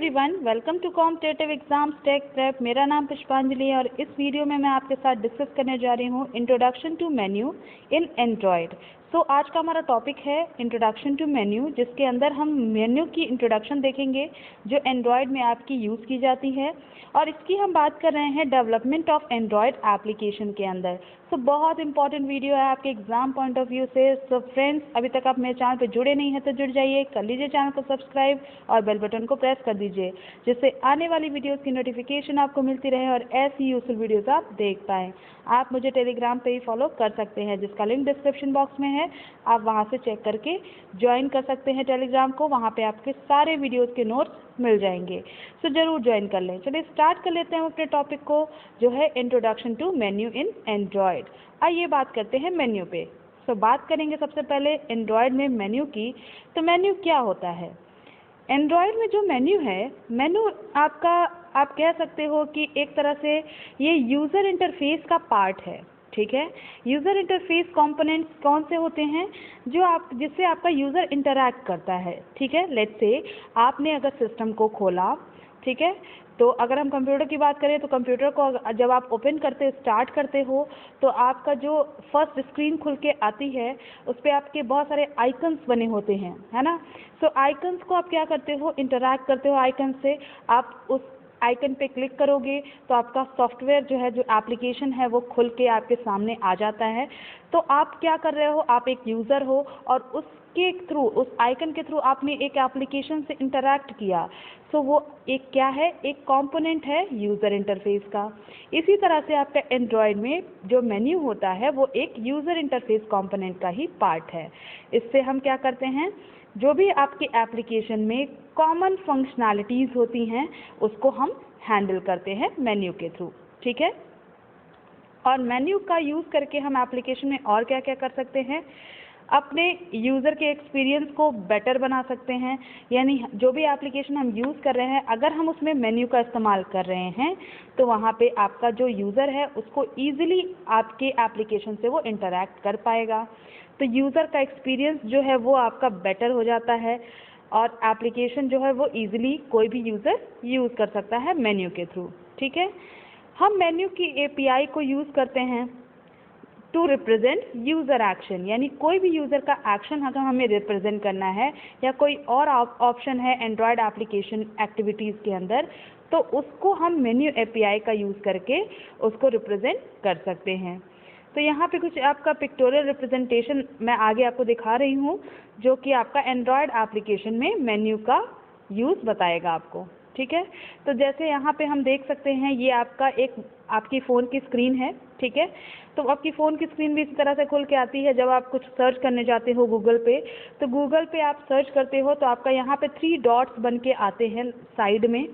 Everyone, welcome to competitive exams tech prep. मेरा नाम पुष्पांजलि है और इस वीडियो में मैं आपके साथ डिस्कस करने जा रही हूँ introduction to menu in Android. So आज का हमारा टॉपिक है इंट्रोडक्शन टू मेन्यू, जिसके अंदर हम मेन्यू की इंट्रोडक्शन देखेंगे जो एंड्रॉयड में आपकी यूज़ की जाती है, और इसकी हम बात कर रहे हैं डेवलपमेंट ऑफ एंड्रॉयड एप्लीकेशन के अंदर। सो बहुत इंपॉर्टेंट वीडियो है आपके एग्जाम पॉइंट ऑफ व्यू से। सो फ्रेंड्स, अभी तक आप मेरे चैनल पर जुड़े नहीं हैं तो जुड़ जाइए, कर लीजिए चैनल को सब्सक्राइब और बेल बटन को प्रेस कर दीजिए, जिससे आने वाली वीडियोस की नोटिफिकेशन आपको मिलती रहे और ऐसी यूजफुल वीडियोस आप देख पाएँ। आप मुझे टेलीग्राम पे ही फॉलो कर सकते हैं, जिसका लिंक डिस्क्रिप्शन बॉक्स में है। आप वहाँ से चेक करके ज्वाइन कर सकते हैं टेलीग्राम को, वहाँ पे आपके सारे वीडियोस के नोट्स मिल जाएंगे। सो ज़रूर ज्वाइन कर लें। चलिए स्टार्ट कर लेते हैं अपने टॉपिक को, जो है introduction to menu in Android. आइए बात करते हैं मेन्यू पे। सो बात करेंगे सबसे पहले एंड्रॉयड में मेन्यू की। तो मेन्यू क्या होता है? एंड्रॉयड में जो मेन्यू है, मेन्यू आपका, आप कह सकते हो कि एक तरह से ये यूज़र इंटरफेस का पार्ट है। ठीक है, यूज़र इंटरफेस कंपोनेंट्स कौन से होते हैं? जिससे आपका यूज़र इंटरैक्ट करता है। ठीक है, लेट्स से आपने अगर सिस्टम को खोला, ठीक है, तो अगर हम कंप्यूटर की बात करें तो कंप्यूटर को जब आप ओपन करते स्टार्ट करते हो तो आपका जो फर्स्ट स्क्रीन खुल के आती है उस पर आपके बहुत सारे आइकन्स बने होते हैं, है ना। सो आइकन्स को आप क्या करते हो, इंटरैक्ट करते हो आइकन से। आप उस आइकन पे क्लिक करोगे तो आपका सॉफ्टवेयर जो है, जो एप्लीकेशन है, वो खुल के आपके सामने आ जाता है। तो आप क्या कर रहे हो, आप एक यूज़र हो और उसके थ्रू, उस आइकन के थ्रू आपने एक एप्लीकेशन से इंटरैक्ट किया। सो वो एक क्या है, एक कंपोनेंट है यूज़र इंटरफेस का। इसी तरह से आपका एंड्रॉयड में जो मेन्यू होता है वो एक यूज़र इंटरफेस कंपोनेंट का ही पार्ट है। इससे हम क्या करते हैं, जो भी आपकी एप्लीकेशन में कॉमन फंक्शनैलिटीज़ होती हैं उसको हम हैंडल करते हैं मेन्यू के थ्रू। ठीक है, और मेन्यू का यूज़ करके हम एप्लीकेशन में और क्या क्या कर सकते हैं, अपने यूज़र के एक्सपीरियंस को बेटर बना सकते हैं। यानी जो भी एप्लीकेशन हम यूज़ कर रहे हैं, अगर हम उसमें मेन्यू का इस्तेमाल कर रहे हैं तो वहाँ पे आपका जो यूज़र है उसको ईजिली आपके एप्लीकेशन से वो इंटरैक्ट कर पाएगा। तो यूज़र का एक्सपीरियंस जो है वो आपका बेटर हो जाता है और एप्लीकेशन जो है वो ईजिली कोई भी यूज़र यूज़ कर सकता है मेन्यू के थ्रू। ठीक है, हम मेन्यू की एपीआई को यूज़ करते हैं टू रिप्रेजेंट यूज़र एक्शन। यानी कोई भी यूज़र का एक्शन अगर हमें रिप्रेजेंट करना है या कोई और ऑप्शन है एंड्रॉयड एप्लीकेशन एक्टिविटीज़ के अंदर, तो उसको हम मेन्यू एपीआई का यूज़ करके उसको रिप्रेजेंट कर सकते हैं। तो यहाँ पे कुछ आपका पिक्टोरियल रिप्रेजेंटेशन मैं आगे आपको दिखा रही हूँ, जो कि आपका एंड्रॉयड एप्लीकेशन में मेन्यू का यूज़ बताएगा आपको। ठीक है, तो जैसे यहाँ पे हम देख सकते हैं, ये आपका एक आपकी फ़ोन की स्क्रीन है। ठीक है, तो आपकी फ़ोन की स्क्रीन भी इसी तरह से खुल के आती है। जब आप कुछ सर्च करने जाते हो गूगल पे, तो गूगल पे आप सर्च करते हो तो आपका यहाँ पे 3 डॉट्स बन के आते हैं साइड में,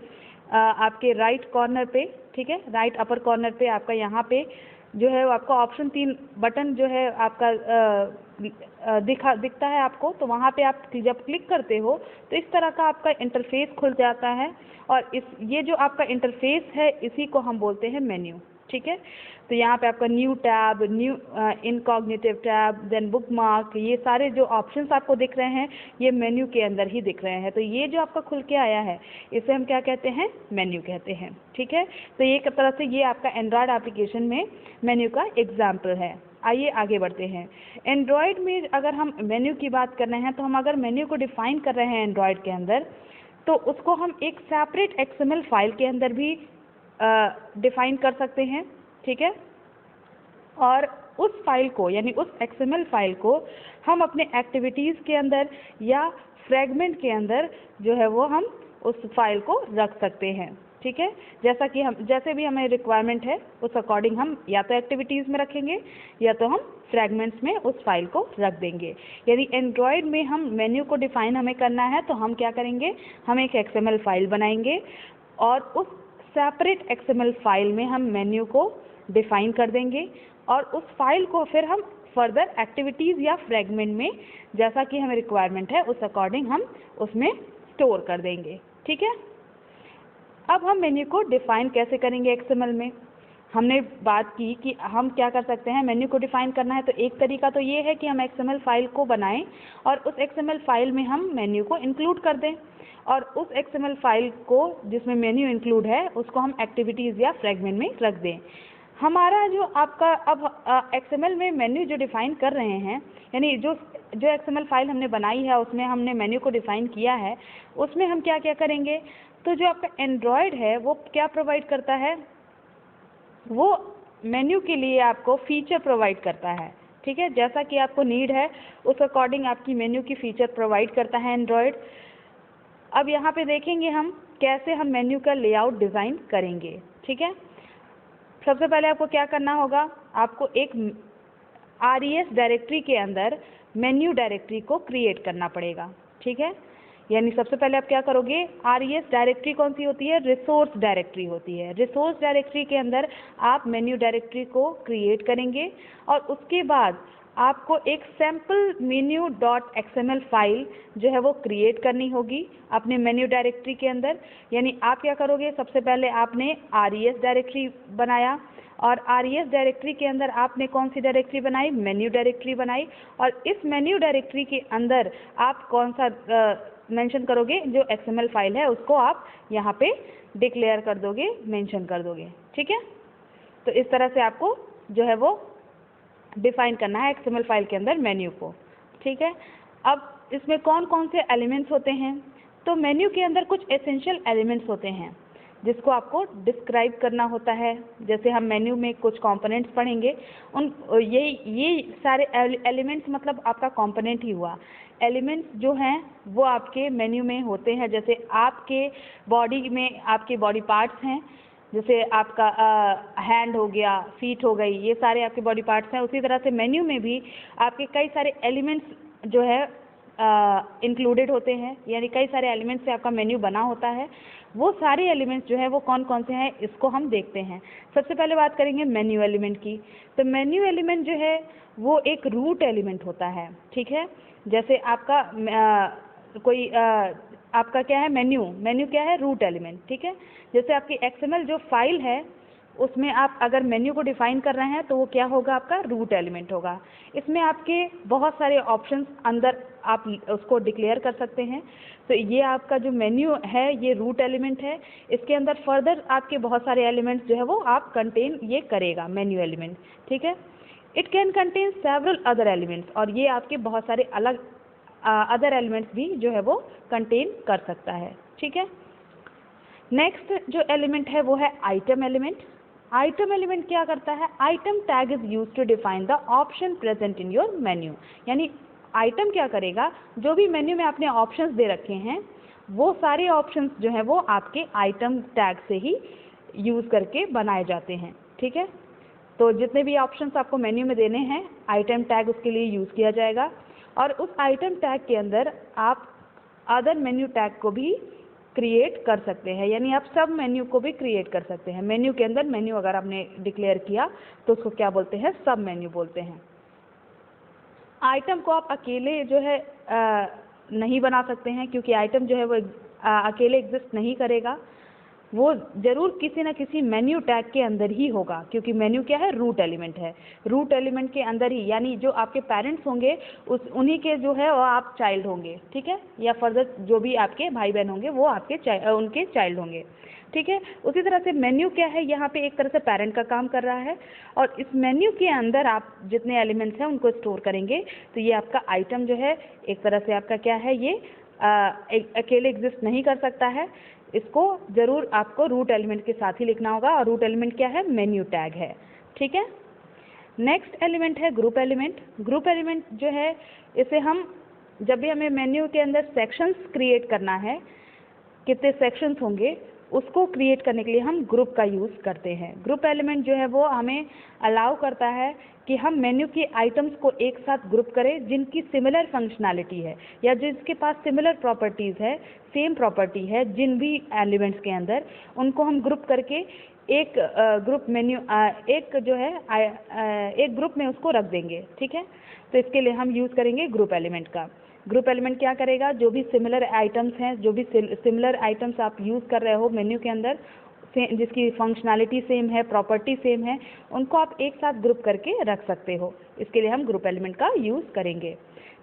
आपके राइट कॉर्नर पे। ठीक है, राइट अपर कॉर्नर पे आपका यहाँ पे जो है आपका ऑप्शन 3 बटन जो है आपका दिखता है आपको। तो वहाँ पे आप जब क्लिक करते हो तो इस तरह का आपका इंटरफेस खुल जाता है, और ये जो आपका इंटरफेस है इसी को हम बोलते हैं मेन्यू। ठीक है, तो यहाँ पे आपका new tab, new incognito tab, then bookmark, ये सारे जो ऑप्शंस आपको दिख रहे हैं ये मेन्यू के अंदर ही दिख रहे हैं। तो ये जो आपका खुल के आया है इसे हम क्या कहते हैं, मेन्यू कहते हैं। ठीक है, तो ये एक तरह से ये आपका एंड्रॉयड एप्लीकेशन में मेन्यू का एग्जाम्पल है। आइए आगे बढ़ते हैं। एंड्रॉयड में अगर हम मेन्यू की बात कर रहे हैं, तो हम अगर मेन्यू को डिफ़ाइन कर रहे हैं एंड्रॉयड के अंदर, तो उसको हम एक सेपरेट XML फाइल के अंदर भी डिफ़ाइन कर सकते हैं। ठीक है, और उस फाइल को, यानी उस XML फाइल को हम अपने एक्टिविटीज़ के अंदर या फ्रेगमेंट के अंदर जो है वो हम उस फाइल को रख सकते हैं। ठीक है, जैसे भी हमें रिक्वायरमेंट है उस अकॉर्डिंग हम या तो एक्टिविटीज़ में रखेंगे या तो हम फ्रेगमेंट्स में उस फाइल को रख देंगे। यदि एंड्रॉयड में हम मेन्यू को डिफ़ाइन हमें करना है तो हम क्या करेंगे, हम एक XML फाइल बनाएंगे और उस सेपरेट XML फाइल में हम मेन्यू को डिफ़ाइन कर देंगे, और उस फाइल को फिर हम फर्दर एक्टिविटीज़ या फ्रेगमेंट में जैसा कि हमें रिक्वायरमेंट है उस अकॉर्डिंग हम उसमें स्टोर कर देंगे। ठीक है, अब हम मेन्यू को डिफ़ाइन कैसे करेंगे XML में? हमने बात की कि हम क्या कर सकते हैं, मेन्यू को डिफाइन करना है तो एक तरीका तो ये है कि हम XML फाइल को बनाएं और उस XML फाइल में हम मेन्यू को इंक्लूड कर दें, और उस XML फाइल को जिसमें मेन्यू इंक्लूड है उसको हम एक्टिविटीज़ या फ्रेगमेंट में रख दें। हमारा जो आपका अब XML में मेन्यू जो डिफ़ाइन कर रहे हैं, यानी जो XML फाइल हमने बनाई है उसमें हमने मेन्यू को डिफ़ाइन किया है, उसमें हम क्या क्या करेंगे, तो जो आपका एंड्रॉयड है वो क्या प्रोवाइड करता है, वो मेन्यू के लिए आपको फीचर प्रोवाइड करता है। ठीक है, जैसा कि आपको नीड है उस अकॉर्डिंग आपकी मेन्यू की फीचर प्रोवाइड करता है एंड्रॉयड। अब यहाँ पे देखेंगे हम कैसे हम मेन्यू का लेआउट डिज़ाइन करेंगे। ठीक है, सबसे पहले आपको क्या करना होगा, आपको एक RES डायरेक्टरी के अंदर मेन्यू डायरेक्टरी को क्रिएट करना पड़ेगा। ठीक है, यानी सबसे पहले आप क्या करोगे, RES डायरेक्टरी कौन सी होती है, रिसोर्स डायरेक्टरी होती है। रिसोर्स डायरेक्टरी के अंदर आप मेन्यू डायरेक्टरी को क्रिएट करेंगे और उसके बाद आपको एक sample menu dot XML file जो है वो क्रिएट करनी होगी अपने मेन्यू डायरेक्टरी के अंदर। यानी आप क्या करोगे, सबसे पहले आपने RES डायरेक्टरी बनाया और RES डायरेक्टरी के अंदर आपने कौन सी डायरेक्टरी बनाई, मेन्यू डायरेक्टरी बनाई, और इस मेन्यू डायरेक्टरी के अंदर आप कौन सा मेंशन करोगे, जो XML फाइल है उसको आप यहाँ पे डिक्लेयर कर दोगे, मेंशन कर दोगे। ठीक है, तो इस तरह से आपको जो है वो डिफाइन करना है XML फाइल के अंदर मेन्यू को। ठीक है, अब इसमें कौन कौन से एलिमेंट्स होते हैं, तो मेन्यू के अंदर कुछ एसेंशियल एलिमेंट्स होते हैं जिसको आपको डिस्क्राइब करना होता है। जैसे हम मेन्यू में कुछ कंपोनेंट्स पढ़ेंगे, उन ये सारे एलिमेंट्स मतलब आपका कंपोनेंट ही हुआ। एलिमेंट्स जो हैं वो आपके मेन्यू में होते हैं, जैसे आपके बॉडी में आपके बॉडी पार्ट्स हैं, जैसे आपका हैंड हो गया, फीट हो गई, ये सारे आपके बॉडी पार्ट्स हैं। उसी तरह से मेन्यू में भी आपके कई सारे एलिमेंट्स जो है इंक्लूडेड होते हैं, यानी कई सारे एलिमेंट्स से आपका मेन्यू बना होता है। वो सारे एलिमेंट्स जो है वो कौन कौन से हैं इसको हम देखते हैं। सबसे पहले बात करेंगे मेन्यू एलिमेंट की। तो मेन्यू एलिमेंट जो है वो एक रूट एलिमेंट होता है। ठीक है, जैसे आपका कोई आपका क्या है, मेन्यू क्या है, रूट एलिमेंट। ठीक है, जैसे आपकी XML जो फाइल है उसमें आप अगर मेन्यू को डिफाइन कर रहे हैं तो वो क्या होगा, आपका रूट एलिमेंट होगा। इसमें आपके बहुत सारे ऑप्शंस अंदर आप उसको डिक्लेयर कर सकते हैं। तो ये आपका जो मेन्यू है ये रूट एलिमेंट है, इसके अंदर फर्दर आपके बहुत सारे एलिमेंट्स जो है वो आप कंटेन ये करेगा मेन्यू एलिमेंट। ठीक है, it can contain several other elements, और ये आपके बहुत सारे अलग अदर एलिमेंट्स भी जो है वो कंटेन कर सकता है। ठीक है, नेक्स्ट जो एलिमेंट है वो है आइटम एलिमेंट। आइटम एलिमेंट क्या करता है, item tag is use to define the option present in your menu. यानी आइटम क्या करेगा, जो भी मेन्यू में आपने ऑप्शंस दे रखे हैं वो सारे ऑप्शंस जो हैं वो आपके आइटम टैग से ही यूज़ करके बनाए जाते हैं। ठीक है, तो जितने भी ऑप्शंस आपको मेन्यू में देने हैं आइटम टैग उसके लिए यूज़ किया जाएगा, और उस आइटम टैग के अंदर आप अदर मेन्यू टैग को भी क्रिएट कर सकते हैं, यानी आप सब मेन्यू को भी क्रिएट कर सकते हैं। मेन्यू के अंदर मेन्यू अगर आपने डिक्लेयर किया तो उसको क्या बोलते हैं, सब मेन्यू बोलते हैं। आइटम को आप अकेले जो है नहीं बना सकते हैं, क्योंकि आइटम जो है वो अकेले एग्जिस्ट नहीं करेगा, वो ज़रूर किसी न किसी मेन्यू टैग के अंदर ही होगा, क्योंकि मेन्यू क्या है, रूट एलिमेंट है। रूट एलिमेंट के अंदर ही, यानी जो आपके पेरेंट्स होंगे उन्हीं के जो है वो आप चाइल्ड होंगे। ठीक है, या फर्दर जो भी आपके भाई बहन होंगे वो आपके उनके चाइल्ड होंगे। ठीक है, उसी तरह से मेन्यू क्या है, यहाँ पे एक तरह से पेरेंट का काम कर रहा है, और इस मेन्यू के अंदर आप जितने एलिमेंट्स हैं उनको स्टोर करेंगे। तो ये आपका आइटम जो है एक तरह से आपका क्या है, ये अकेले एग्जिस्ट नहीं कर सकता है, इसको ज़रूर आपको रूट एलिमेंट के साथ ही लिखना होगा, और रूट एलिमेंट क्या है, मेन्यू टैग है। ठीक है, नेक्स्ट एलिमेंट है ग्रुप एलिमेंट। ग्रुप एलिमेंट जो है इसे हम जब भी हमें मेन्यू के अंदर सेक्शंस क्रिएट करना है, कितने सेक्शंस होंगे उसको क्रिएट करने के लिए हम ग्रुप का यूज़ करते हैं। ग्रुप एलिमेंट जो है वो हमें अलाउ करता है कि हम मेन्यू की आइटम्स को एक साथ ग्रुप करें जिनकी सिमिलर फंक्शनैलिटी है, या जिसके पास सिमिलर प्रॉपर्टीज़ है, सेम प्रॉपर्टी है जिन भी एलिमेंट्स के अंदर, उनको हम ग्रुप करके एक ग्रुप मेन्यू एक जो है एक ग्रुप में उसको रख देंगे। ठीक है, तो इसके लिए हम यूज़ करेंगे ग्रुप एलिमेंट का। ग्रुप एलिमेंट क्या करेगा, जो भी सिमिलर आइटम्स हैं, जो भी सिमिलर आइटम्स आप यूज़ कर रहे हो मेन्यू के अंदर, जिसकी फंक्शनैलिटी सेम है, प्रॉपर्टी सेम है, उनको आप एक साथ ग्रुप करके रख सकते हो। इसके लिए हम ग्रुप एलिमेंट का यूज़ करेंगे।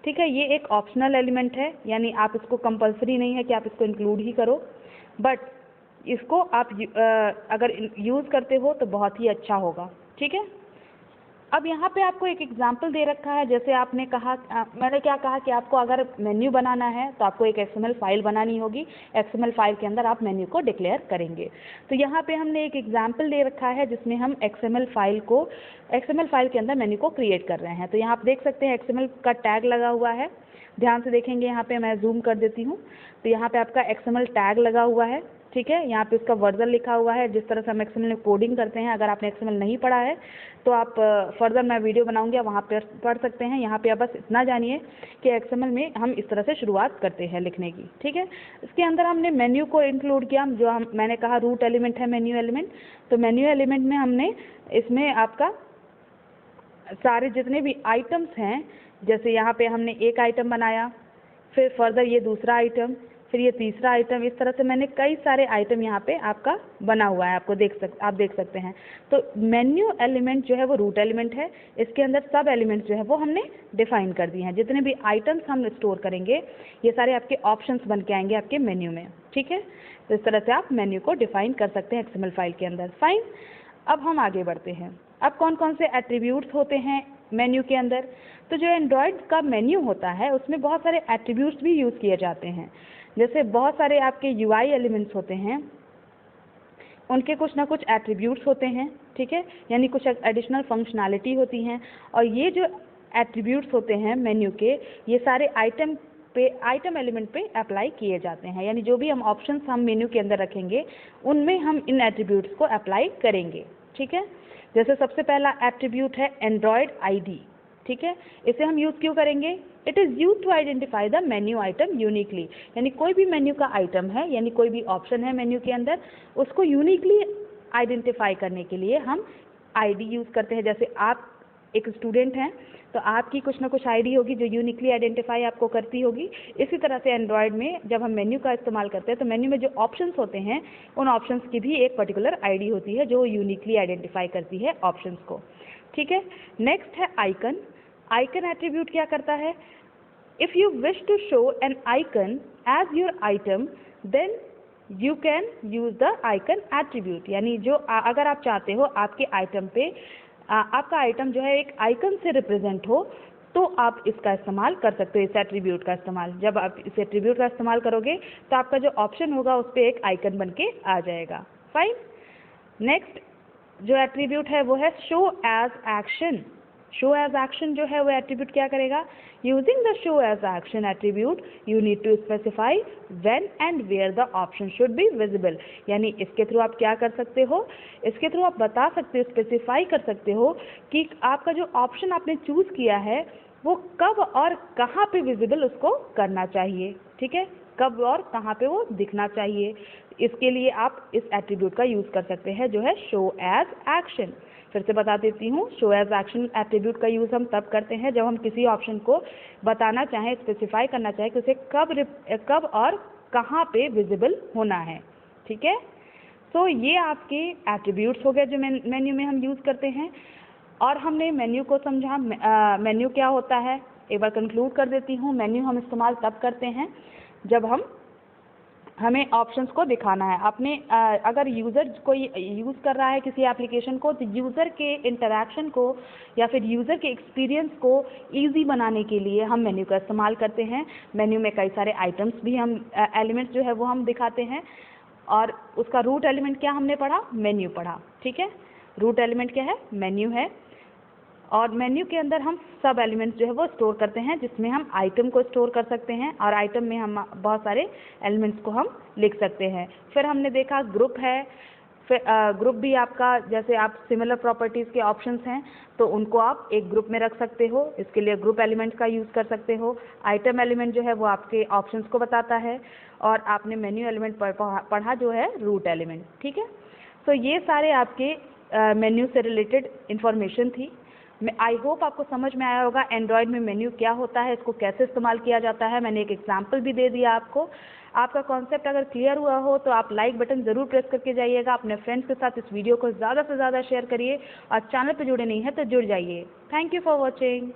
ठीक है, ये एक ऑप्शनल एलिमेंट है, यानी आप इसको कंपलसरी नहीं है कि आप इसको इंक्लूड ही करो, बट इसको आप अगर यूज़ करते हो तो बहुत ही अच्छा होगा। ठीक है, अब यहाँ पे आपको एक एग्जाम्पल दे रखा है। जैसे आपने कहा, मैंने क्या कहा कि आपको अगर मेन्यू बनाना है तो आपको एक XML फाइल बनानी होगी। XML फाइल के अंदर आप मेन्यू को डिक्लेयर करेंगे। तो यहाँ पे हमने एक एग्जाम्पल दे रखा है जिसमें हम XML फाइल के अंदर मेन्यू को क्रिएट कर रहे हैं। तो यहाँ आप देख सकते हैं XML का टैग लगा हुआ है। ध्यान से देखेंगे, यहाँ पे मैं जूम कर देती हूँ, तो यहाँ पे आपका XML टैग लगा हुआ है। ठीक है, यहाँ पे उसका वर्जन लिखा हुआ है, जिस तरह से हम XML में कोडिंग करते हैं। अगर आपने XML नहीं पढ़ा है तो आप फर्दर मैं वीडियो बनाऊंगी, वहाँ पर पढ़ सकते हैं। यहाँ पे आप बस इतना जानिए कि XML में हम इस तरह से शुरुआत करते हैं लिखने की। ठीक है, इसके अंदर हमने मेन्यू को इंक्लूड किया, जो मैंने कहा रूट एलिमेंट है मेन्यू एलिमेंट। तो मेन्यू एलिमेंट में हमने इसमें आपका सारे जितने भी आइटम्स हैं, जैसे यहाँ पे हमने एक आइटम बनाया, फिर फर्दर ये दूसरा आइटम, फिर ये तीसरा आइटम, इस तरह से मैंने कई सारे आइटम यहाँ पे आपका बना हुआ है, आप देख सकते हैं। तो मेन्यू एलिमेंट जो है वो रूट एलिमेंट है। इसके अंदर सब एलिमेंट्स जो है वो हमने डिफाइन कर दिए हैं। जितने भी आइटम्स हम स्टोर करेंगे ये सारे आपके ऑप्शंस बन के आएंगे आपके मेन्यू में। ठीक है, तो इस तरह से आप मेन्यू को डिफाइन कर सकते हैं XML फाइल के अंदर। फाइन, अब हम आगे बढ़ते हैं। अब कौन कौन से एट्रीब्यूट्स होते हैं मेन्यू के अंदर? तो जो एंड्रॉयड का मेन्यू होता है उसमें बहुत सारे एट्रीब्यूट्स भी यूज़ किए जाते हैं। जैसे बहुत सारे आपके UI एलिमेंट्स होते हैं, उनके कुछ ना कुछ एट्रीब्यूट्स होते हैं। ठीक है, यानी कुछ एडिशनल फंक्शनैलिटी होती हैं, और ये जो एट्रीब्यूट्स होते हैं मेन्यू के, ये सारे आइटम एलिमेंट पे अप्लाई किए जाते हैं। यानी जो भी हम ऑप्शंस हम मेन्यू के अंदर रखेंगे उनमें हम इन एट्रीब्यूट्स को अप्लाई करेंगे। ठीक है, जैसे सबसे पहला एट्रीब्यूट है एंड्रॉयड ID। ठीक है, इसे हम यूज़ क्यों करेंगे? It is use to identify the menu item uniquely. यानी कोई भी मेन्यू का आइटम है, यानी कोई भी ऑप्शन है मेन्यू के अंदर, उसको यूनिकली आइडेंटिफाई करने के लिए हम ID यूज़ करते हैं। जैसे आप एक स्टूडेंट हैं तो आपकी कुछ ना कुछ ID होगी जो यूनिकली आइडेंटिफाई आपको करती होगी। इसी तरह से एंड्रॉयड में जब हम मेन्यू का इस्तेमाल करते हैं तो मेन्यू में जो ऑप्शंस होते हैं उन ऑप्शंस की भी एक पर्टिकुलर ID होती है जो यूनिकली आइडेंटिफाई करती है ऑप्शंस को। ठीक है, नेक्स्ट है आइकन। आइकन एट्रीब्यूट क्या करता है? If you wish to show an icon as your item then you can use the icon attribute. यानी जो अगर आप चाहते हो आपके आइटम पे आपका आइटम जो है एक आइकन से रिप्रेजेंट हो, तो आप इसका इस्तेमाल कर सकते हो, इस एट्रीब्यूट का इस्तेमाल। जब आप इस एट्रीब्यूट का इस्तेमाल करोगे तो आपका जो ऑप्शन होगा उस पर एक आइकन बन के आ जाएगा। फाइन, नेक्स्ट जो एट्रीब्यूट है वो है show as action. Show as action जो है वो एट्रीब्यूट क्या करेगा? Using the show as action attribute you need to specify when and where the option should be visible. यानी इसके थ्रू आप क्या कर सकते हो? इसके थ्रू आप बता सकते हो, स्पेसिफाई कर सकते हो कि आपका जो ऑप्शन आपने चूज़ किया है वो कब और कहाँ पे विजिबल उसको करना चाहिए। ठीक है, कब और कहाँ पे वो दिखना चाहिए। इसके लिए आप इस एट्रीब्यूट का यूज़ कर सकते हैं जो है शो एज एक्शन। फिर से बता देती हूँ, शो एज एक्शन एट्रीब्यूट का यूज़ हम तब करते हैं जब हम किसी ऑप्शन को बताना चाहें, स्पेसिफाई करना चाहें कि उसे कब और कहाँ पे विजिबल होना है। ठीक है, तो ये आपके एट्रीब्यूट्स हो गए जो मेन्यू में हम यूज़ करते हैं। और हमने मेन्यू को समझा, मेन्यू क्या होता है एक बार कंक्लूड कर देती हूँ। मेन्यू हम इस्तेमाल तब करते हैं जब हमें ऑप्शंस को दिखाना है। अपने अगर यूज़र कोई यूज़ कर रहा है किसी एप्लीकेशन को, तो यूज़र के इंटरैक्शन को या फिर यूज़र के एक्सपीरियंस को इजी बनाने के लिए हम मेन्यू का इस्तेमाल करते हैं। मेन्यू में कई सारे आइटम्स भी हम एलिमेंट्स जो है वो हम दिखाते हैं, और उसका रूट एलिमेंट क्या हमने पढ़ा? मेन्यू पढ़ा। ठीक है, रूट एलिमेंट क्या है? मेन्यू है। और मेन्यू के अंदर हम सब एलिमेंट्स जो है वो स्टोर करते हैं, जिसमें हम आइटम को स्टोर कर सकते हैं, और आइटम में हम बहुत सारे एलिमेंट्स को हम लिख सकते हैं। फिर हमने देखा ग्रुप है। फिर ग्रुप भी आपका, जैसे आप सिमिलर प्रॉपर्टीज़ के ऑप्शंस हैं तो उनको आप एक ग्रुप में रख सकते हो, इसके लिए ग्रुप एलिमेंट का यूज़ कर सकते हो। आइटम एलिमेंट जो है वो आपके ऑप्शंस को बताता है, और आपने मेन्यू एलिमेंट पढ़ा जो है रूट एलिमेंट। ठीक है, तो ये सारे आपके मेन्यू से रिलेटेड इंफॉर्मेशन थी। आई होप आपको समझ में आया होगा एंड्रॉयड में मेन्यू क्या होता है, इसको कैसे इस्तेमाल किया जाता है। मैंने एक एग्जाम्पल भी दे दिया आपको। आपका कॉन्सेप्ट अगर क्लियर हुआ हो तो आप लाइक बटन ज़रूर प्रेस करके जाइएगा। अपने फ्रेंड्स के साथ इस वीडियो को ज़्यादा से ज़्यादा शेयर करिए और चैनल पर जुड़े नहीं हैं तो जुड़ जाइए। Thank you for watching.